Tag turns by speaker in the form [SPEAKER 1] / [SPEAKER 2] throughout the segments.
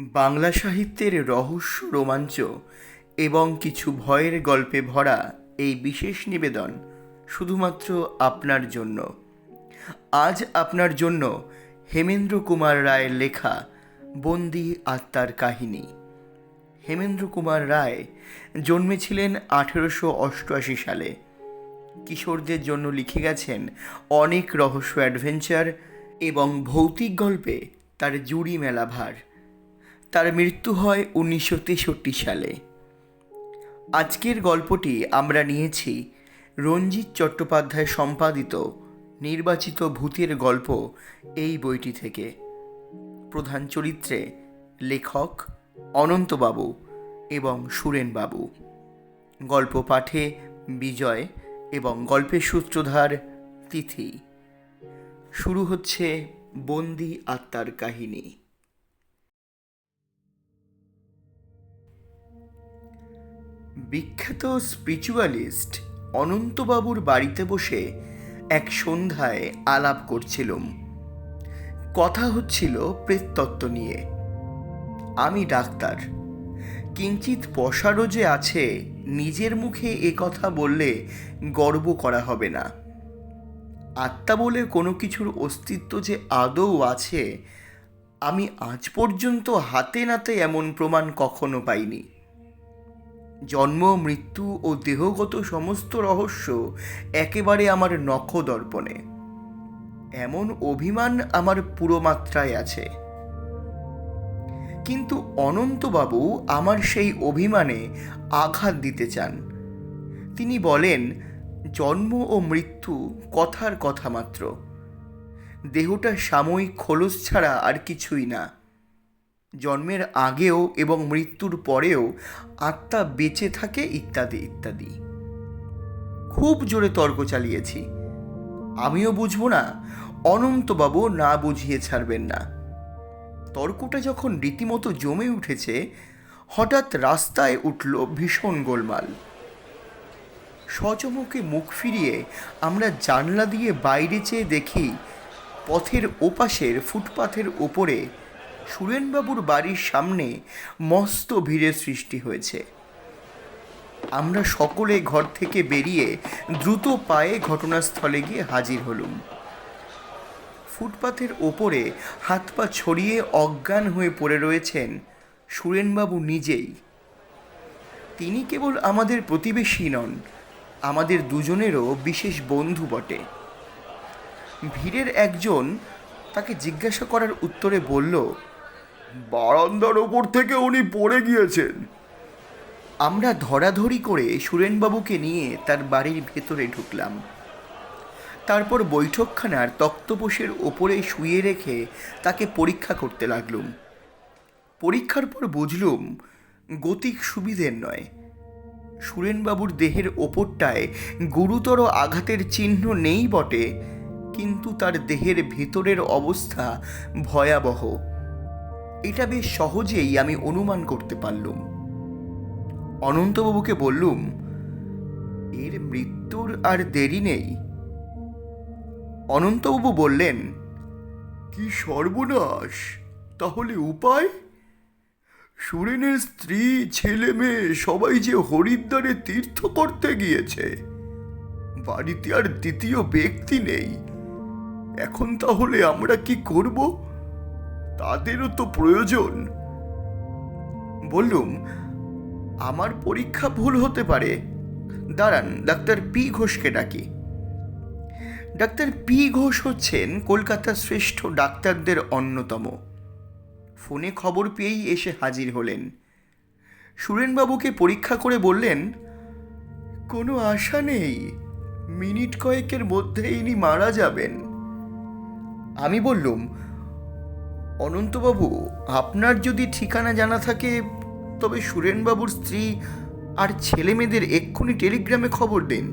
[SPEAKER 1] বাংলা সাহিত্যের রহস্য, রোমাঞ্চ এবং কিছু ভয়ের গল্পে ভরা এই বিশেষ নিবেদন শুধুমাত্র আপনার জন্য। আজ আপনার জন্য হেমেন্দ্র কুমার রায়ের লেখা বন্দি আত্মার কাহিনী। হেমেন্দ্র কুমার রায় জন্মেছিলেন 1888 সালে। কিশোরদের জন্য লিখে গেছেন অনেক রহস্য, অ্যাডভেঞ্চার এবং ভৌতিক গল্পে তার জুড়ি মেলা ভার। তার মৃত্যু হয় 1963 সালে। আজকের গল্পটি আমরা নিয়েছি রঞ্জিত চট্টোপাধ্যায় সম্পাদিত নির্বাচিত ভূতের গল্প এই বইটি থেকে। প্রধান চরিত্রে লেখক অনন্তবাবু এবং সুরেনবাবু। গল্প পাঠে বিজয় এবং গল্পের সূত্রধার তিথি। শুরু হচ্ছে বন্দি আত্মার কাহিনী। বিখ্যাত স্পিরিচুয়ালিস্ট অনন্তবাবুর বাড়িতে বসে এক সন্ধ্যায় আলাপ করছিলুম। কথা হচ্ছিল প্রেততত্ত্ব নিয়ে। আমি ডাক্তার, কিঞ্চিৎ পসারও যে আছে, নিজের মুখে এ কথা বললে গর্ব করা হবে না। আত্মা বলে কোনো কিছুর অস্তিত্ব যে আদৌ আছে, আমি আজ পর্যন্ত হাতে নাতে এমন প্রমাণ কখনো পাইনি। জন্ম, মৃত্যু ও দেহগত সমস্ত রহস্য একেবারে আমার নখদর্পণে। এমন অভিমান আমার পুরো মাত্রায় আছে। কিন্তু অনন্তবাবু আমার সেই অভিমানে আঘাত দিতে চান। তিনি বলেন, জন্ম ও মৃত্যু কথার কথা মাত্র। দেহটা সাময়িক খোলস ছাড়া আর কিছুই না। জন্মের আগেও এবং মৃত্যুর পরেও আত্মা বেঁচে থাকে, ইত্যাদি ইত্যাদি। খুব জোরে তর্ক চালিয়েছি। আমিও বুঝবো না, অনন্তবাবু না বুঝিয়ে ছাড়বেন না। তর্কটা যখন রীতিমতো জমে উঠেছে, হঠাৎ রাস্তায় উঠল ভীষণ গোলমাল। সচমকে মুখ ফিরিয়ে আমরা জানলা দিয়ে বাইরে চেয়ে দেখি, পথের ওপাশের ফুটপাথের ওপরে সুরেনবাবুর বাড়ির সামনে মস্ত ভিড়ের সৃষ্টি হয়েছে। আমরা সকলে ঘর থেকে বেরিয়ে দ্রুত পায়ে ঘটনাস্থলে গিয়ে হাজির হলুম। ফুটপাথের ওপরে হাত পা ছড়িয়ে অজ্ঞান হয়ে পড়ে রয়েছেন সুরেনবাবু নিজেই। তিনি কেবল আমাদের প্রতিবেশী নন, আমাদের দুজনেরও বিশেষ বন্ধু বটে। ভিড়ের একজন তাকে জিজ্ঞাসা করার উত্তরে বলল, বারান্দার ওপর থেকে উনি পড়ে গিয়েছেন। আমরা ধরাধরি করে সুরেনবাবুকে নিয়ে তার বাড়ির ভেতরে ঢুকলাম। তারপর বৈঠকখানার তক্তপোষের ওপরে শুয়ে রেখে তাকে পরীক্ষা করতে লাগলুম। পরীক্ষার পর বুঝলুম গতিক সুবিধের নয়। সুরেনবাবুর দেহের ওপরটায় গুরুতর আঘাতের চিহ্ন নেই বটে, কিন্তু তার দেহের ভেতরের অবস্থা ভয়াবহ। এটা বেশ সহজেই আমি অনুমান করতে পারলুম। অনন্তবাবুকে বললুম, এর মৃত্যুর আর দেরি নেই। অনন্তবাবু বললেন, কি সর্বনাশ! তাহলে উপায়? সুরেনের স্ত্রী, ছেলে মেয়ে সবাই যে হরিদ্বারে তীর্থ করতে গিয়েছে। বাড়িতে আর দ্বিতীয় ব্যক্তি নেই। এখন তাহলে আমরা কি করব? তাদেরও তো প্রয়োজন। বললুম, আমার পরীক্ষা ভুল হতে পারে। দাঁড়ান, ডাক্তার পি ঘোষকে ডাকি। ডাক্তার পি ঘোষ হচ্ছেন কলকাতার শ্রেষ্ঠ ডাক্তারদের অন্যতম। ফোনে খবর পেয়েই এসে হাজির হলেন। সুরেনবাবুকে পরীক্ষা করে বললেন, কোনো আশা নেই, মিনিট কয়েকের মধ্যে ইনি মারা যাবেন। আমি বললুম, অনন্তবাবু, আপনার যদি ঠিকানা জানা থাকে তবে সুরেনবাবুর স্ত্রী আর ছেলে মেয়েদের এক্ষুনি টেলিগ্রামে খবর দিন।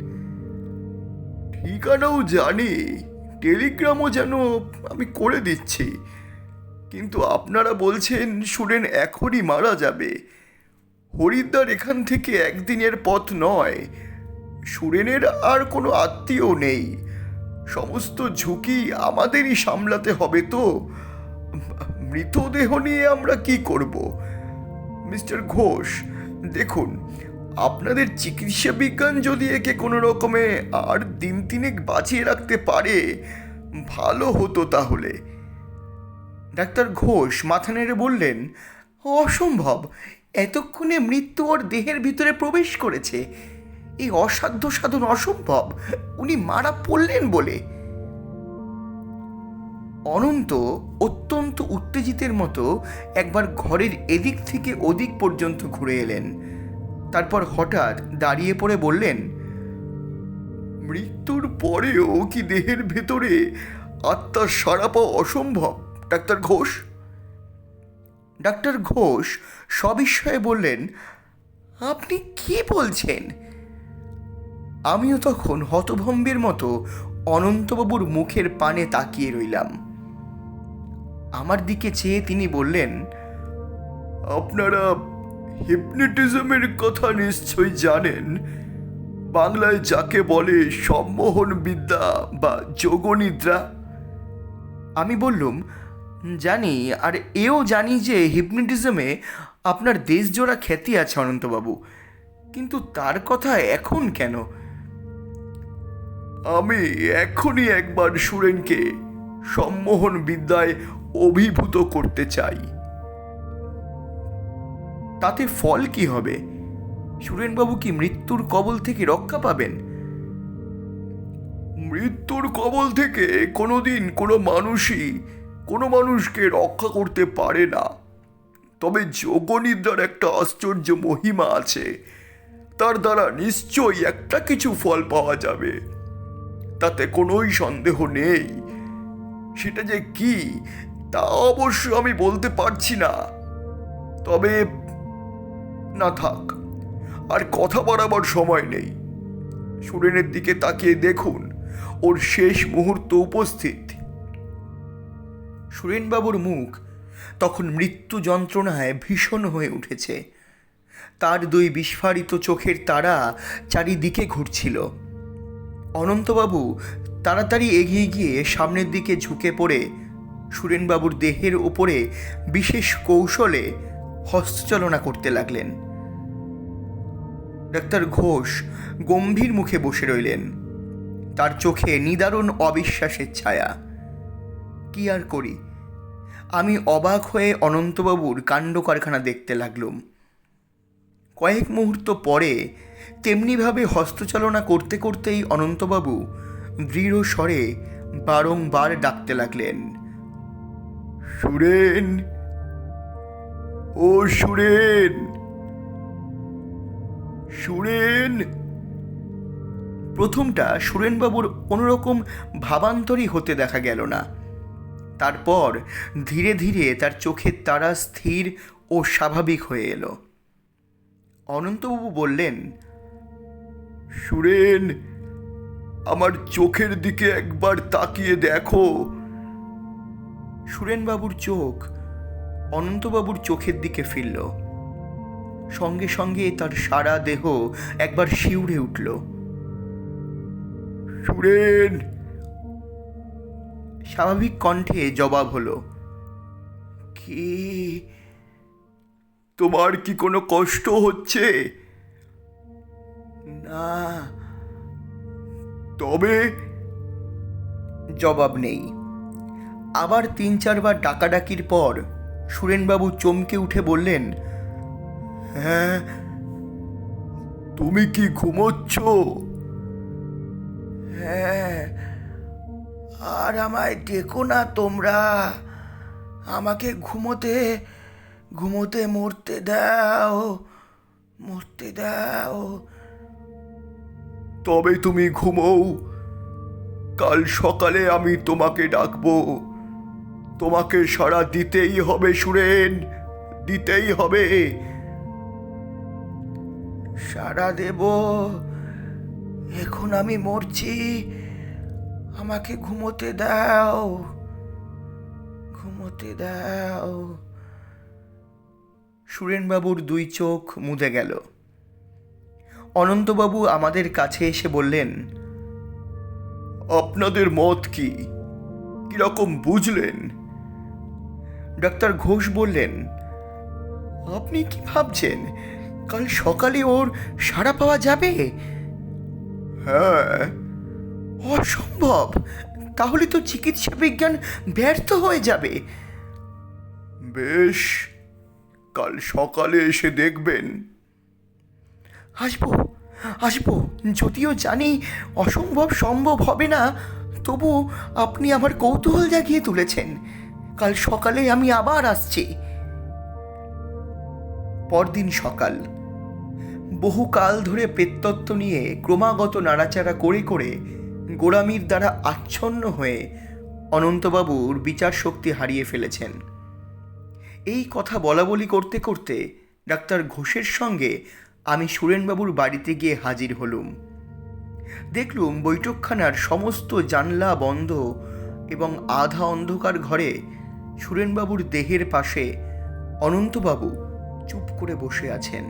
[SPEAKER 1] ঠিকানাও জানি, টেলিগ্রামও যেন আমি করে দিচ্ছি, কিন্তু আপনারা বলছেন সুরেন এখনই মারা যাবে। হরিদ্বার এখান থেকে একদিনের পথ নয়। সুরেনের আর কোনো আত্মীয় নেই। সমস্ত ঝুঁকি আমাদেরই সামলাতে হবে তো। মৃতদেহ নিয়ে আমরা কি করব? মিস্টার ঘোষ, দেখুন, আপনাদের চিকিৎসা বিজ্ঞান যদি একে কোনো রকমে আর দিন তিনেক বাঁচিয়ে রাখতে পারে, ভালো হতো তাহলে। ডাক্তার ঘোষ মাথা নেড়ে বললেন, অসম্ভব, এতক্ষণে মৃত্যু ওর দেহের ভিতরে প্রবেশ করেছে। এই অসাধ্য সাধন অসম্ভব, উনি মারা পড়লেন বলে। অনন্ত অত্যন্ত উত্তেজিতের মতো একবার ঘরের এদিক থেকে ওদিক পর্যন্ত ঘুরে এলেন। তারপর হঠাৎ দাঁড়িয়ে পড়ে বললেন, মৃত্যুর পরেও কি দেহের ভেতরে আত্মার সাড়া পাওয়া অসম্ভব ডাক্তার ঘোষ? ডাক্তার ঘোষ সবিস্ময়ে বললেন, আপনি কি বলছেন? আমিও তখন হতভম্বের মতো অনন্তবাবুর মুখের পানে তাকিয়ে রইলাম। আমার দিকে চেয়ে তিনি বললেন, আপনারা হিপনোটিজমের কথা নিশ্চয়ই জানেন, বাংলায় যাকে বলে সম্মোহন বিদ্যা বা যোগনিদ্রা। আমি বললুম, জানি, আর এও জানি যে হিপনোটিজমে আপনার দেশজোড়া খ্যাতি আছে অনন্তবাবু, কিন্তু তার কথা এখন কেন? আমি এখনই একবার সুরেনকে সম্মোহন বিদ্যায় অভিভূত করতে চাই। তাতে ফল কি হবে? সুরেনবাবু কি মৃত্যুর কবল থেকে রক্ষা পাবেন? মৃত্যুর কবল থেকে কোনোদিন কোনো মানুষকে রক্ষা করতে পারে না, তবে যোগনিদ্রার একটা আশ্চর্য মহিমা আছে, তার দ্বারা নিশ্চয়ই একটা কিছু ফল পাওয়া যাবে, তাতে কোনোই সন্দেহ নেই। সেটা যে কি তা অবশ্য আমি বলতে পারছি না, তবে না থাক, আর কথা বাড়াবার সময় নেই। সুরেনের দিকে তাকিয়ে দেখুন, ওর শেষ মুহূর্ত উপস্থিত। সুরেনবাবুর মুখ তখন মৃত্যু যন্ত্রণায় ভীষণ হয়ে উঠেছে। তার দুই বিস্ফারিত চোখের তারা চারিদিকে ঘুরছিল। অনন্তবাবু তাড়াতাড়ি এগিয়ে গিয়ে সামনের দিকে ঝুঁকে পড়ে সুরেনবাবুর দেহের ওপরে বিশেষ কৌশলে হস্তচালনা করতে লাগলেন। ডাক্তার ঘোষ গম্ভীর মুখে বসে রইলেন, তার চোখে নিদারুণ অবিশ্বাসের ছায়া। কি আর করি, আমি অবাক হয়ে অনন্তবাবুর কাণ্ড কারখানা দেখতে লাগলুম। কয়েক মুহূর্ত পরে তেমনিভাবে হস্তচালনা করতে করতেই অনন্তবাবু দৃঢ় স্বরে বারংবার ডাকতে লাগলেন, সুরেন, ও সুরেন, সুরেন। প্রথমটা সুরেনবাবুর কোনোরকম ভাবান্তরই হতে দেখা গেল না। তারপর ধীরে ধীরে তার চোখের তারা স্থির ও স্বাভাবিক হয়ে এলো। অনন্তবাবু বললেন, সুরেন, আমার চোখের দিকে একবার তাকিয়ে দেখো। সুরেনবাবুর চোখ অনন্তবাবুর চোখের দিকে ফিরল। সঙ্গে সঙ্গে তার সারা দেহ একবার শিউরে উঠল। সুরেন, স্বাভাবিক কণ্ঠে জবাব হলো, কি? তোমার কি কোনো কষ্ট হচ্ছে? না। তবে? জবাব নেই। আবার 3-4বার ডাকাডাকির পর সুরেনবাবু চমকে উঠে বললেন, হ্যাঁ, তুমি কি ঘুমোচ্ছ? হ্যাঁ, আর আমায় ডেকো না তোমরা, আমাকে ঘুমোতে ঘুমোতে মরতে দাও, মরতে দাও। তবে তুমি ঘুমোও, কাল সকালে আমি তোমাকে ডাকবো। তোমাকে সাড়া দিতেই হবে সুরেন, দিতেই হবে। সাড়া দেব? এখন আমি মরছি, আমাকে ঘুমোতে দাও, ঘুমোতে দাও। সুরেনবাবুর দুই চোখ মুদে গেল। অনন্তবাবু আমাদের কাছে এসে বললেন, আপনাদের মত কি? কিরকম বুঝলেন? ডাক্তার ঘোষ বললেন, আপনি কি ভাবছেন কাল সকালে ওর সাড়া পাওয়া যাবে? হ্যাঁ। অসম্ভব, তাহলে তো চিকিৎসা বিজ্ঞান ব্যর্থ হয়ে যাবে। বেশ, কাল সকালে এসে দেখবেন। আসবো আসবো, যদিও জানি অসম্ভব সম্ভব হবে না, তবু আপনি আমার কৌতূহল জাগিয়ে তুলেছেন। কাল সকালে আমি আবার আসছি। পরদিন সকাল। বহুকাল ধরে প্রেততত্ত্ব নিয়ে ক্রমাগত নাড়াচাড়া করে করে গোড়ামির দ্বারা আচ্ছন্ন হয়ে অনন্তবাবুর বিচার শক্তি হারিয়ে ফেলেছেন। এই কথা বলাবলি করতে করতে ডাক্তার ঘোষের সঙ্গে আমি সুরেনবাবুর বাড়িতে গিয়ে হাজির হলুম। দেখলুম বৈঠকখানার সমস্ত জানলা বন্ধ এবং আধা অন্ধকার ঘরে সুরেনবাবুর দেহের পাশে অনন্তবাবু চুপ করে বসে আছেন।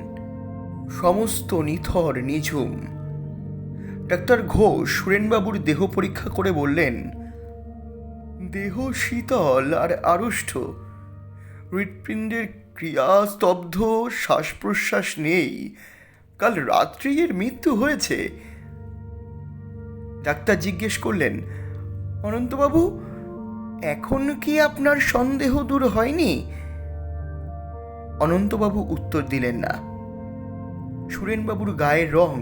[SPEAKER 1] সমস্ত নিথর নিঝুম। ডাক্তার ঘোষ সুরেনবাবুর দেহ পরীক্ষা করে বললেন, দেহ শীতল আর আড়ষ্ট, হৃৎপিণ্ডের ক্রিয়া স্তব্ধ, শ্বাস প্রশ্বাস নেই, কাল রাত্রি এর মৃত্যু হয়েছে। ডাক্তার জিজ্ঞেস করলেন, অনন্তবাবু, এখন কি আপনার সন্দেহ দূর হয়নি? অনন্তবাবু উত্তর দিলেন না। সুরেনবাবুর গায়ের রং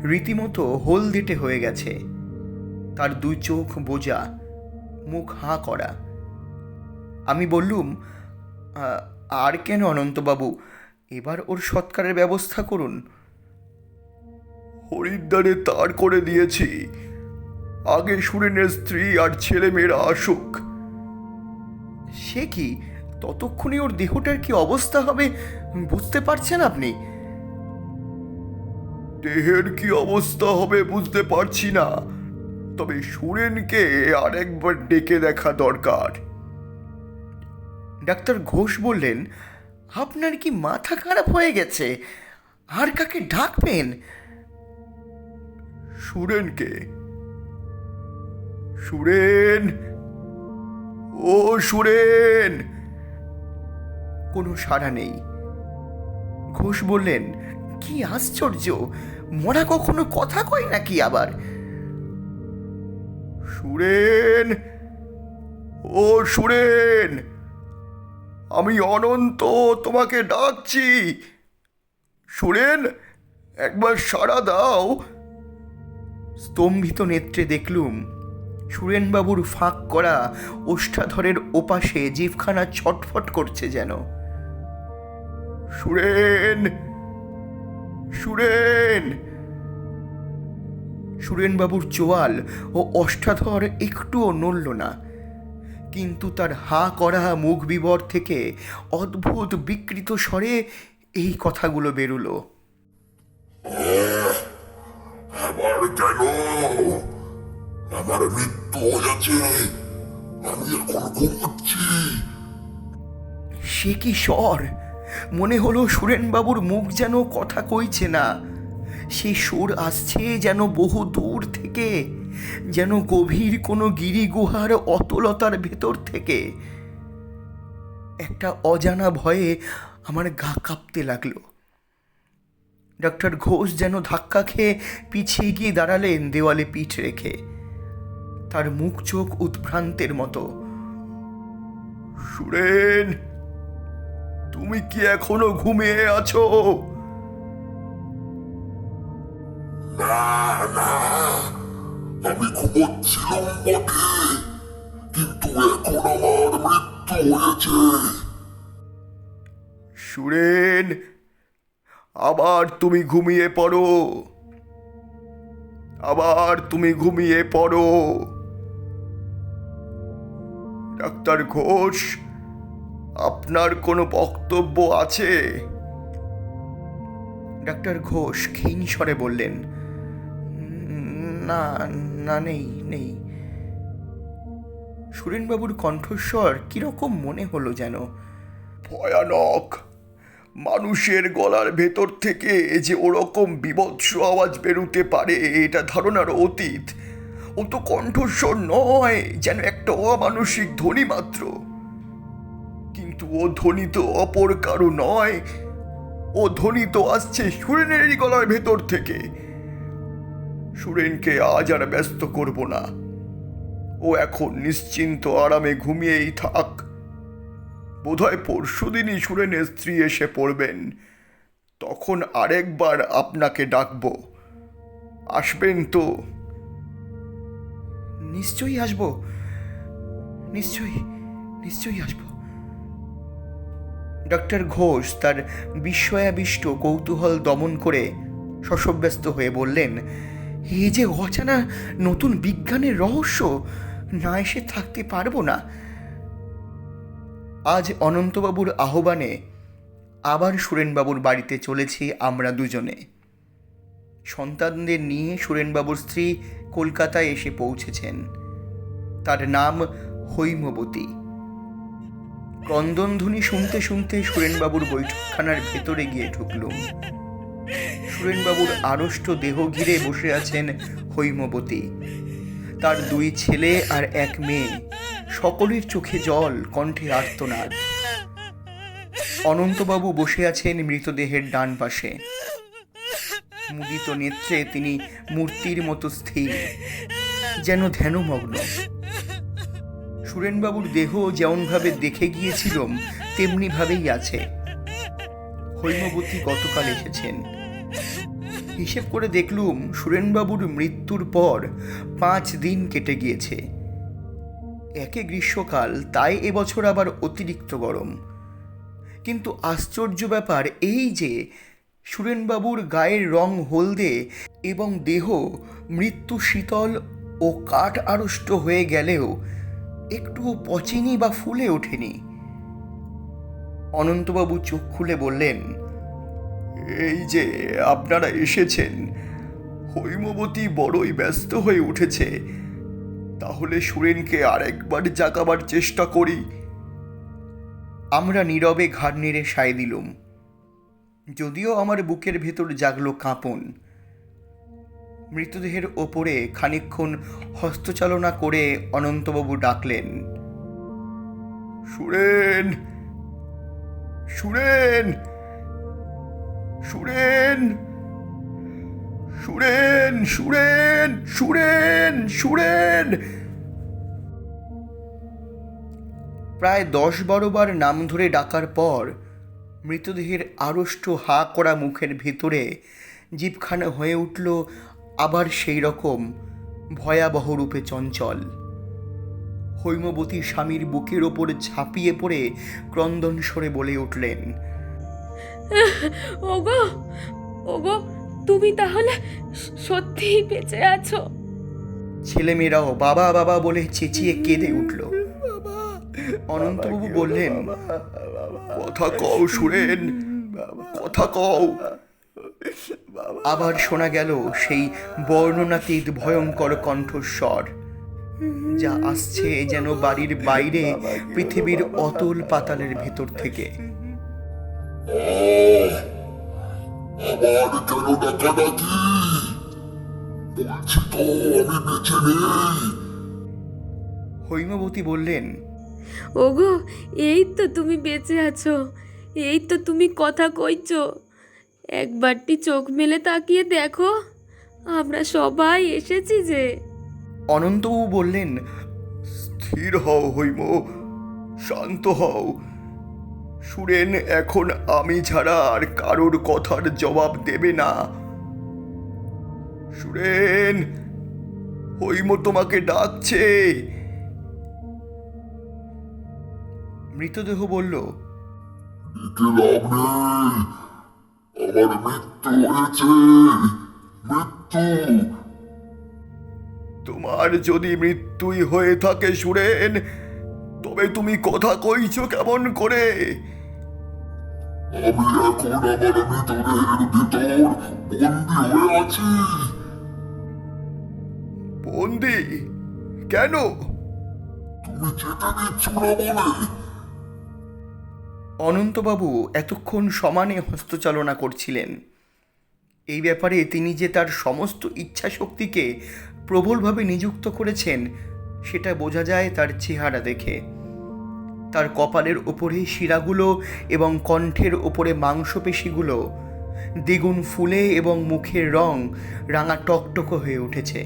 [SPEAKER 1] রীতিমতো হলদেটে হয়ে গেছে। তার দুই চোখ বোজা, মুখ হাঁ করা। আমি বললুম, আর কেন অনন্তবাবু, এবার ওর সৎকারের ব্যবস্থা করুন। হরিদ্বারে তার করে দিয়েছি, আগে সুরেনের স্ত্রী আর ছেলে মেয়েরা আসুক। সে কি, ততক্ষণে ওর দেহটার কি অবস্থা হবে বুঝতে পারছেন আপনি? দেহের কি অবস্থা হবে বুঝতে পারছি না, তবে সুরেনকে আর একবার ডেকে দেখা দরকার। ডাক্তার ঘোষ বললেন, আপনার কি মাথা খারাপ হয়ে গেছে? আর কাকে ডাকবেন? সুরেনকে। সুরেন, ও সুরেন। কোনো সাড়া নেই। ঘোষ বললেন, কি আশ্চর্য, মরা কখনো কথা কয় নাকি আবার? সুরেন, ও সুরেন, আমি অনন্ত তোমাকে ডাকছি। সুরেন, একবার সাড়া দাও। স্তম্ভিত নেত্রে দেখলুম সুরেনবাবুর ফাঁক করা ওষ্ঠাধরের ওপাশে জিভখানা ছটফট করছে যেন। সুরেন, সুরেন। সুরেনবাবুর চোয়াল ও ওষ্ঠাধর একটুও নড়ল না, কিন্তু তার হা করা মুখ বিবর থেকে অদ্ভুত বিকৃত স্বরে এই কথাগুলো বেরুলো।
[SPEAKER 2] আবার কেন? আমার মৃত্যু হয়েছে, আমি এখন ঘুমাচ্ছি।
[SPEAKER 1] সে কি স্বর! মনে হলো সুরেনবাবুর মুখ যেন কথা কইছে না, সে সুর আসছে যেন বহু দূর থেকে, যেন গভীর কোনো গিরিগুহার অতলতার ভেতর থেকে। একটা অজানা ভয়ে আমার গা কাঁপতে লাগলো। ডাক্তার ঘোষ যেন ধাক্কা খেয়ে পিছিয়ে গিয়ে দাঁড়ালেন দেওয়ালে পিঠ রেখে, তার মুখ চোখ উদ্ভ্রান্তের মতো। সুরেন, তুমি কি এখনো ঘুমিয়ে আছো?
[SPEAKER 2] না না, আমি ঘুমোচ্ছিলাম বটে, কিন্তু এখন আমার মৃত্যু হয়েছে।
[SPEAKER 1] সুরেন, আবার তুমি ঘুমিয়ে পড়ো, আবার তুমি ঘুমিয়ে পড়ো। ডাক্তার ঘোষ, আপনার কোনো বক্তব্য আছে? ডাক্তার ঘোষ ক্ষীণ স্বরে বললেন, না না, নেই নেই। সুরেনবাবুর কণ্ঠস্বর কিরকম মনে হলো যেন ভয়ানক। মানুষের গলার ভেতর থেকে যে ওরকম বিভৎস আওয়াজ বেরোতে পারে এটা ধারণার অতীত। ও তো কণ্ঠস্বর নয়, যেন একটা অমানসিক ধ্বনি মাত্র। কিন্তু ও ধ্বনি তো অপর কারো নয়, ও ধ্বনি তো আসছে সুরেনেরই গলার ভেতর থেকে। সুরেনকে আজ আর ব্যস্ত করব না, ও এখন নিশ্চিন্ত আরামে ঘুমিয়েই থাক। বোধহয় পরশুদিনই সুরেনের স্ত্রী এসে পড়বেন, তখন আরেকবার আপনাকে ডাকবো। আসবেন তো? নিশ্চয়ই আসবো, নিশ্চয়ই আসবো। ডক্টর ঘোষ তার বিস্ময়াবিষ্ট কৌতূহল দমন করে শশব্যস্ত হয়ে বললেন, এই যে অজানা নতুন বিজ্ঞানের রহস্য, না এসে থাকতে পারবো না। আজ অনন্তবাবুর আহ্বানে আবার সুরেনবাবুর বাড়িতে চলেছি আমরা দুজনে। সন্তানদের নিয়ে সুরেনবাবুর স্ত্রী কলকাতায় এসে পৌঁছেছেন। তার নাম হৈমবতী। ক্রন্দনধ্বনি শুনতে শুনতে সুরেনবাবুর বৈঠকখানার ভেতরে গিয়ে ঢুকলুম। সুরেনবাবুর আড়ষ্ট দেহ ঘিরে বসে আছেন হৈমবতী, তার 2 ছেলে আর 1 মেয়ে। সকলের চোখে জল, কণ্ঠে আর্তনাদ। অনন্তবাবু বসে আছেন মৃতদেহের ডান পাশে। মুদিত নেত্রে তিনি মূর্তির মতো স্থির, যেন ধ্যানমগ্ন। সুরেনবাবুর দেহ যেমনভাবে দেখে গিয়েছিলাম তেমনি ভাবেই আছে। হৈমবতী গতকাল এসেছেন। হিসেব করে দেখলুম সুরেনবাবুর মৃত্যুর পর 5 দিন কেটে গিয়েছে। একে গ্রীষ্মকাল, তাই এবছর আবার অতিরিক্ত গরম। কিন্তু আশ্চর্য ব্যাপার এই যে সুরেনবাবুর গায়ের রং হলদে এবং দেহ মৃত্যু শীতল ও কাঠ আড়ষ্ট হয়ে গেলেও একটুও পচেনি বা ফুলে ওঠেনি। অনন্তবাবু চোখ খুলে বললেন, এই যে আপনারা এসেছেন, হৈমবতী বড়ই ব্যস্ত হয়ে উঠেছে। তাহলে সুরেনকে আরেকবার জাগাবার চেষ্টা করি। আমরা নীরবে ঘাড় নেড়ে সায় দিলুম, যদিও আমার বুকের ভেতর জাগলো কাঁপন। মৃতদেহের ওপরে খানিকক্ষণ হস্তচালনা করে অনন্তবাবু ডাকলেন, সুরেন, সুরেন, সুরেন, সুরেন, সুরেন, সুরেন, সুরেন। প্রায় 10-12 বার নাম ধরে ডাকার পর মৃতদেহের আড়ষ্ট হা করা মুখের ভেতরে জিভখানা হয়ে উঠল আবার সেই রকম ভয়াবহ রূপে চঞ্চল। হৈমবতী স্বামীর বুকের ওপর ঝাঁপিয়ে পড়ে ক্রন্দন স্বরে বলে উঠলেন,
[SPEAKER 3] ওগো, ওগো, তুমি তাহলে সত্যিই বেঁচে আছো?
[SPEAKER 1] ছেলেমেয়েরাও বাবা বাবা বলে চেঁচিয়ে কেঁদে উঠল। অনন্তবাবু বললেন, কথা কও সুরেন, কথা কও। আবার শোনা গেল সেই বর্ণনাতীত ভয়ঙ্কর কণ্ঠস্বর, যা আসছে যেন বাড়ির বাইরে পৃথিবীর অতল পাতালের ভেতর থেকে।
[SPEAKER 2] আবার কেন ডাকাডাকি? বলছি তো আমি বেঁচে নেই।
[SPEAKER 1] হৈমবতী বললেন,
[SPEAKER 3] ওগো, এই তো তুমি বেঁচে আছো, এই তো তুমি কথা কইছো। একবারটি চোখ মেলে তাকিয়ে দেখো, আমরা সবাই এসেছি যে।
[SPEAKER 1] অনন্তবাবু বললেন, স্থির হও হৈম, শান্ত হও। সুরেন এখন আমি ছাড়া আর কারোর কথার জবাব দেবে না। সুরেন, হৈম তোমাকে ডাকছে। মৃতদেহ বলল,
[SPEAKER 2] ডেকে লাভ নেই, আমার মৃত্যু হয়েছে, মৃত্যু।
[SPEAKER 1] তোমার যদি মৃত্যুই হয়ে থাকে সুরেন, তবে তুমি কথা কইছো কেমন করে?
[SPEAKER 2] আমি এখন আমার মৃতদেহের ভিতর বন্দি হয়ে আছি।
[SPEAKER 1] বন্দি? কেন?
[SPEAKER 2] তুমি যেতে দিচ্ছ না বলে।
[SPEAKER 1] অনন্তবাবু এতক্ষণ সমানে হস্তচালনা করছিলেন। এই ব্যাপারে তিনি যে তার সমস্ত ইচ্ছা শক্তিকে প্রবলভাবে নিযুক্ত করেছেন সেটা বোঝা যায় তার চেহারা দেখে। তার কপালের ওপরে শিরাগুলো এবং কণ্ঠের ওপরে মাংসপেশিগুলো দ্বিগুণ ফুলে এবং মুখের রং রাঙা টকটক হয়ে উঠেছে।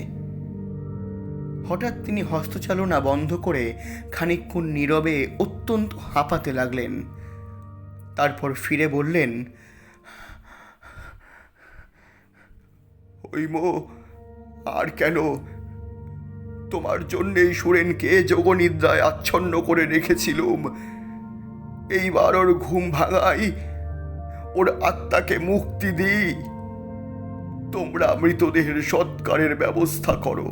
[SPEAKER 1] হঠাৎ তিনি হস্তচালনা বন্ধ করে খানিকক্ষণ নীরবে অত্যন্ত হাঁপাতে লাগলেন। তারপর ফিরে বললেন, হৈম, আর কেন? তোমার জন্যেই সুরেনকে যোগনিদ্রায় আচ্ছন্ন করে রেখেছিলুম। এইবার ওর ঘুম ভাঙাই, ওর আত্মাকে মুক্তি দিই। তোমরা মৃতদেহের সৎকারের ব্যবস্থা করো।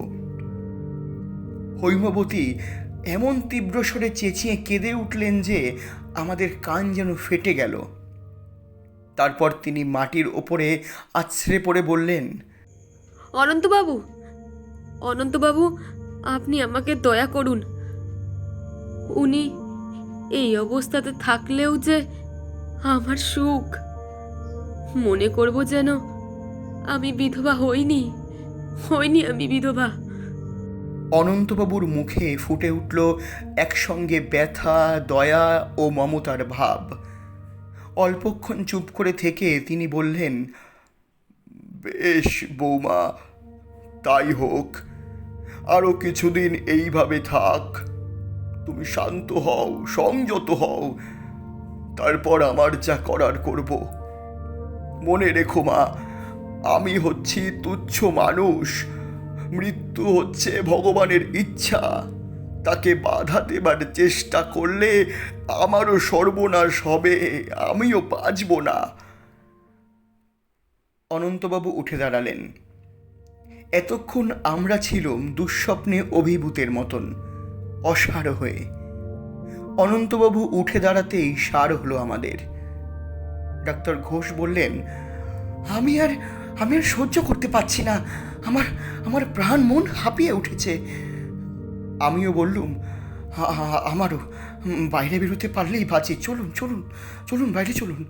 [SPEAKER 1] হৈমবতী এমন তীব্র স্বরে চেঁচিয়ে কেঁদে উঠলেন যে আমাদের কান যেন ফেটে গেল। তারপর তিনি মাটির ওপরে আছড়ে পড়ে বললেন,
[SPEAKER 3] অনন্তবাবু, অনন্তবাবু, আপনি আমাকে দয়া করুন। উনি এই অবস্থাতে থাকলেও যে আমার সুখ, মনে করব যেন আমি বিধবা হইনি আমি বিধবা।
[SPEAKER 1] অনন্তবাবুর মুখে ফুটে উঠল একসঙ্গে ব্যথা, দয়া ও মমতার ভাব। অল্পক্ষণ চুপ করে থেকে তিনি বললেন, বেশ বৌমা, তাই হোক। আরও কিছুদিন এইভাবে থাক। তুমি শান্ত হও, সংযত হও। তারপর আমার যা করার করব। মনে রেখো মা, আমি হচ্ছি তুচ্ছ মানুষ। মৃত্যু হচ্ছে ভগবানের ইচ্ছা। তাকে বাধা দেবার চেষ্টা করলে আমারও সর্বনাশ হবে, আমিও বাঁচব না। অনন্তবাবু উঠে দাঁড়ালেন। এতক্ষণ আমরা ছিলাম দুঃস্বপ্নে অভিভূতের মতন, অসাড় হয়ে। অনন্তবাবু উঠে দাঁড়াতেই সার হলো আমাদের। ডাক্তার ঘোষ বললেন, আমি আর সহ্য করতে পারছি না। আমার প্রাণ মন হাঁপিয়ে উঠেছে। আমিও বললুম, আমারও। বাইরে বেরোতে পারলেই বাঁচি। চলুন চলুন চলুন, বাইরে চলুন।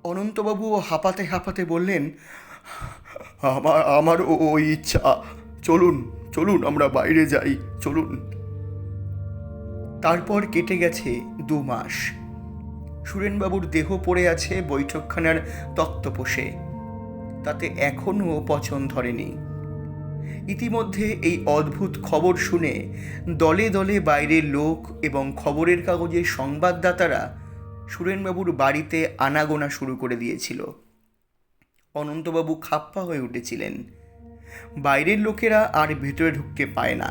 [SPEAKER 1] অনন্তবাবুও হাঁপাতে হাঁপাতে বললেন, আমারও ওই ইচ্ছা। চলুন চলুন, আমরা বাইরে যাই, চলুন। তারপর কেটে গেছে 2 মাস। সুরেনবাবুর দেহ পড়ে আছে বৈঠকখানার তক্তপোষে। তাতে এখনও পচন ধরেনি। ইতিমধ্যে এই অদ্ভুত খবর শুনে দলে দলে বাইরের লোক এবং খবরের কাগজের সংবাদদাতারা সুরেনবাবুর বাড়িতে আনাগোনা শুরু করে দিয়েছিল। অনন্তবাবু খাপ্পা হয়ে উঠেছিলেন। বাইরের লোকেরা আর ভেতরে ঢুকতে পায় না।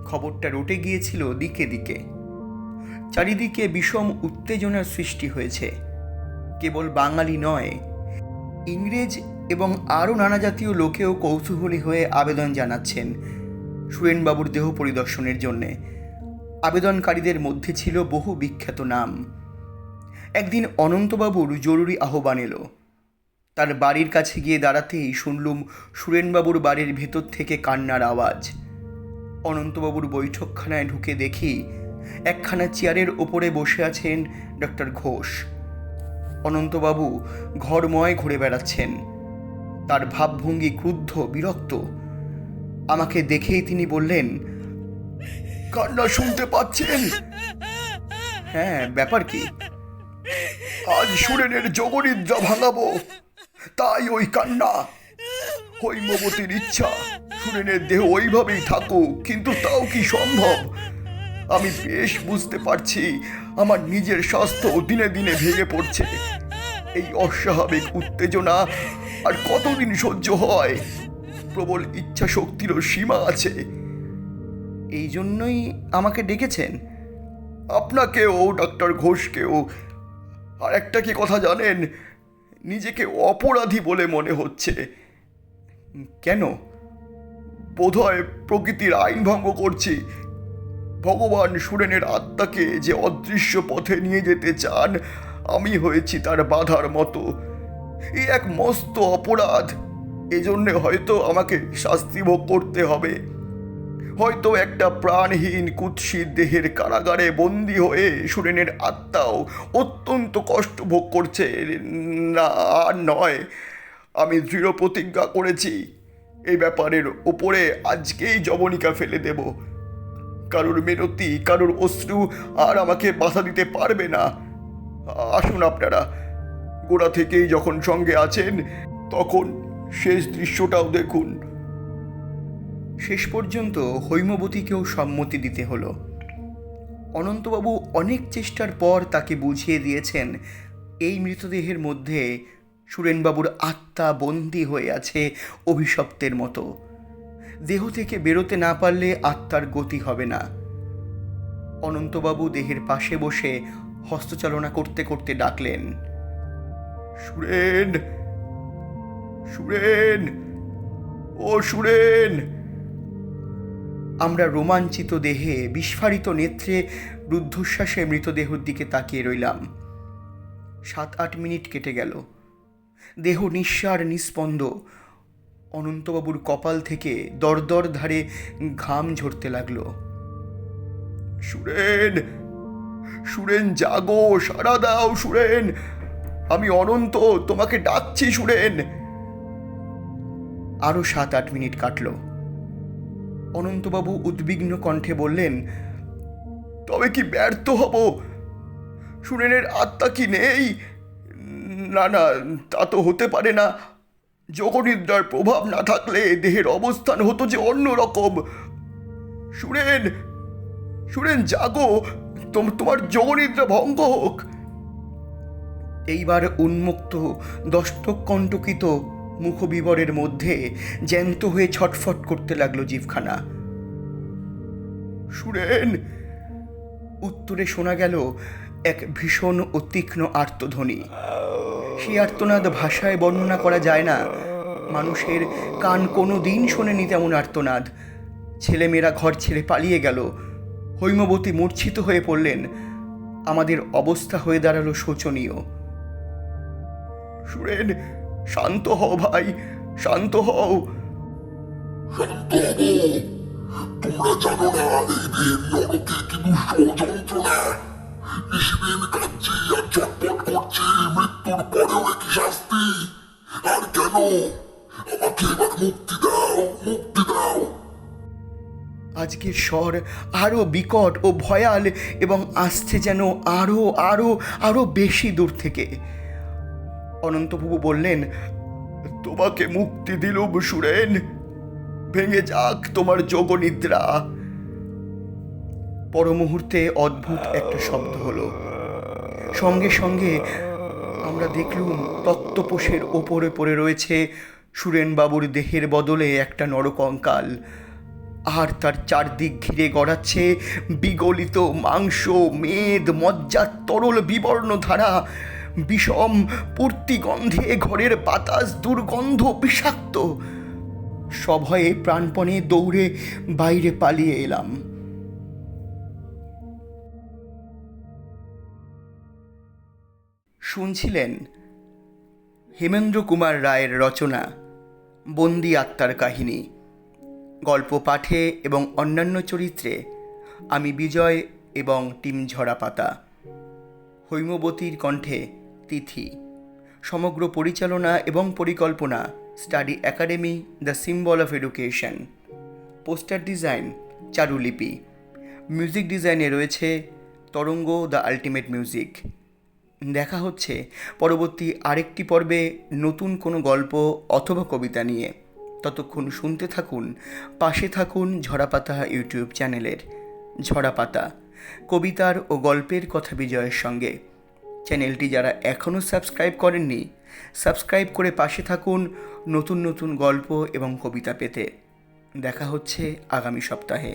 [SPEAKER 1] খবরটা রটে গিয়েছিল দিকে দিকে। চারিদিকে বিষম উত্তেজনার সৃষ্টি হয়েছে। কেবল বাঙালি নয়, ইংরেজ এবং আরও নানা জাতীয় লোকেও কৌতূহলী হয়ে আবেদন জানাচ্ছেন সুরেনবাবুর দেহ পরিদর্শনের জন্যে। আবেদনকারীদের মধ্যে ছিল বহু বিখ্যাত নাম। একদিন অনন্তবাবুর জরুরি আহ্বান এলো। তার বাড়ির কাছে গিয়ে দাঁড়াতেই শুনলুম সুরেনবাবুর বাড়ির ভেতর থেকে কান্নার আওয়াজ। অনন্তবাবুর বৈঠকখানায় ঢুকে দেখি একখানা চেয়ারের ওপরে বসে আছেন ডক্টর ঘোষ। অনন্তবাবু ঘরময় ঘুরে বেড়াচ্ছেন। তার ভাবভঙ্গি ক্রুদ্ধ, বিরক্ত। আমাকে দেখেই তিনি বললেন, কান্না শুনতে পাচ্ছেন? হ্যাঁ, ব্যাপার কি? আজ সুরেনের যোগনিদ্রা ভাঙাবো, তাই ওই কান্না। হৈমবতীর ইচ্ছা সুরেনের দেহ ওইভাবেই থাকুক, কিন্তু তাও কি সম্ভব? আমি বেশ বুঝতে পারছি আমার নিজের স্বাস্থ্য দিনে দিনে ভেঙে পড়ছে। এই অস্বাভাবিক উত্তেজনা আর কতদিন সহ্য হয়? প্রবল ইচ্ছা শক্তিরও সীমা আছে। এই জন্যই আমাকে ডেকেছেন? আপনাকেও, ডক্টর ঘোষকেও। আর একটা কি কথা জানেন? নিজেকে অপরাধী বলে মনে হচ্ছে। কেন? বোধহয় প্রকৃতির আইন ভঙ্গ করছি। ভগবান সুরেনের আত্মাকে যে অদৃশ্য পথে নিয়ে যেতে চান, আমি হয়েছি তার বাধার মতো। এই এক মস্ত অপরাধ। এজন্যে হয়তো আমাকে শাস্তি ভোগ করতে হবে। হয়তো একটা প্রাণহীন কুৎসিত দেহের কারাগারে বন্দী হয়ে সুরেনের আত্মাও অত্যন্ত কষ্ট ভোগ করছে। না, আর নয়। আমি দৃঢ় প্রতিজ্ঞা করেছি এই ব্যাপারের ওপরে আজকেই জবনিকা ফেলে দেব। কারোর মিনতি, কারোর অশ্রু আর আমাকে বাধা দিতে পারবে না। আসুন আপনারা, গোড়া থেকেই যখন সঙ্গে আছেন তখন শেষ দৃশ্যটাও দেখুন। শেষ পর্যন্ত হৈমবতীকেও সম্মতি দিতে হলো। অনন্তবাবু অনেক চেষ্টার পর তাকে বুঝিয়ে দিয়েছেন এই মৃতদেহের মধ্যে সুরেনবাবুর আত্মা বন্দী হয়ে আছে অভিশপ্তের মতো। দেহ থেকে বেরোতে না পারলে আত্মার গতি হবে না। অনন্তবাবু দেহের পাশে বসে হস্তচালনা করতে করতে ডাকলেন, সুরেন, সুরেন, ও সুরেন। আমরা রোমাঞ্চিত দেহে বিস্ফারিত নেত্রে রুদ্ধশ্বাসে মৃতদেহের দিকে তাকিয়ে রইলাম। 7-8 মিনিট কেটে গেল। দেহ নিঃসার নিস্পন্দ। অনন্তবাবুর কপাল থেকে দরদর ধারে ঘাম ঝরতে লাগলো। সুরেন, সুরেন জাগো, সাড়া দাও সুরেন, আমি অনন্ত তোমাকে ডাকছি সুরেন। আরো 7-8 মিনিট কাটল। অনন্তবাবু উদ্বিগ্ন কণ্ঠে বললেন, তবে কি ব্যর্থ হব? সুরেনের আত্মা কি নেই? না না, তা তো হতে পারে না। যোগনিদ্রার প্রভাব না থাকলে দেহের অবস্থান হতো যে অন্য রকম। সুরেন, সুরেন জাগো, তোমার যোগনিদ্রা ভঙ্গ হোক। এইবার উন্মুক্ত দস্তক কণ্টকিত মুখবিবরের মধ্যে জ্যান্ত হয়ে ছটফট করতে লাগলো জিভখানা। সুরেন! উত্তরে শোনা গেল এক ভীষণ ও তীক্ষ্ণ আর্তধ্বনি। সেই আর্তনাদ ভাষায় বর্ণনা করা যায় না। মানুষের কান কোনো দিন শোনেনি তেমন আর্তনাদ। ছেলেমেয়েরা ঘর ছেড়ে পালিয়ে গেল। হৈমবতী মূর্ছিত হয়ে পড়লেন। আমাদের অবস্থা হয়ে দাঁড়ালো শোচনীয়। সুরেন, শান্ত হও ভাই, শান্ত হও।
[SPEAKER 2] শান্ত হবো? তোমরা জানো না এই দেহের নরকে কি দুঃসহ যন্ত্রণা। নিশিদিন কাঁদছি আর চটপট করছি, মৃত্যুর পরেও একই শাস্তি। আর কেন? আমাকে এবার মুক্তি দাও, মুক্তি দাও।
[SPEAKER 1] আজকের স্বর আরো বিকট ও ভয়াল এবং আসছে যেন আরো আরো আরো বেশি দূর থেকে। অনন্তবাবু বললেন, তোমাকে মুক্তি দিলুম সুরেন, ভেঙে যাক তোমার যোগনিদ্রা। পর মুহূর্তে অদ্ভুত একটা শব্দ হলো। সঙ্গে সঙ্গে আমরা দেখলুম তক্তপোষের ওপরে পড়ে রয়েছে সুরেনবাবুর দেহের বদলে একটা নরকঙ্কাল। আর তার চারদিক ঘিরে গড়াচ্ছে বিগলিত মাংস, মেদ, মজ্জার তরল বিবর্ণ ধারা। বিষম পূর্তি গন্ধে ঘরের বাতাস দুর্গন্ধ, বিষাক্ত। সভয়ে প্রাণপণে দৌড়ে বাইরে পালিয়ে এলাম। শুনছিলেন হেমেন্দ্র কুমার রায়ের রচনা বন্দি আত্মার কাহিনী। গল্প পাঠে এবং অন্যান্য চরিত্রে আমি বিজয় এবং টিম ঝরাপাতা। হৈমবতীর কণ্ঠে তিথি। সমগ্র পরিচালনা এবং পরিকল্পনা study academy, the symbol of education. Poster design Charulipi. Music ডিজাইনে রয়েছে তরঙ্গ দ্য আলটিমেট মিউজিক। দেখা হচ্ছে পরবর্তী আরেকটি পর্বে নতুন কোনো গল্প অথবা কবিতা নিয়ে। ততক্ষণ শুনতে থাকুন, পাশে থাকুন ঝরাপাতা ইউটিউব চ্যানেলের। ঝরাপাতা, কবিতার ও গল্পের কথা বিজয়ের সঙ্গে। চ্যানেলটি যারা এখনও সাবস্ক্রাইব করেননি, সাবস্ক্রাইব করে পাশে থাকুন নতুন নতুন গল্প এবং কবিতা পেতে। দেখা হচ্ছে আগামী সপ্তাহে।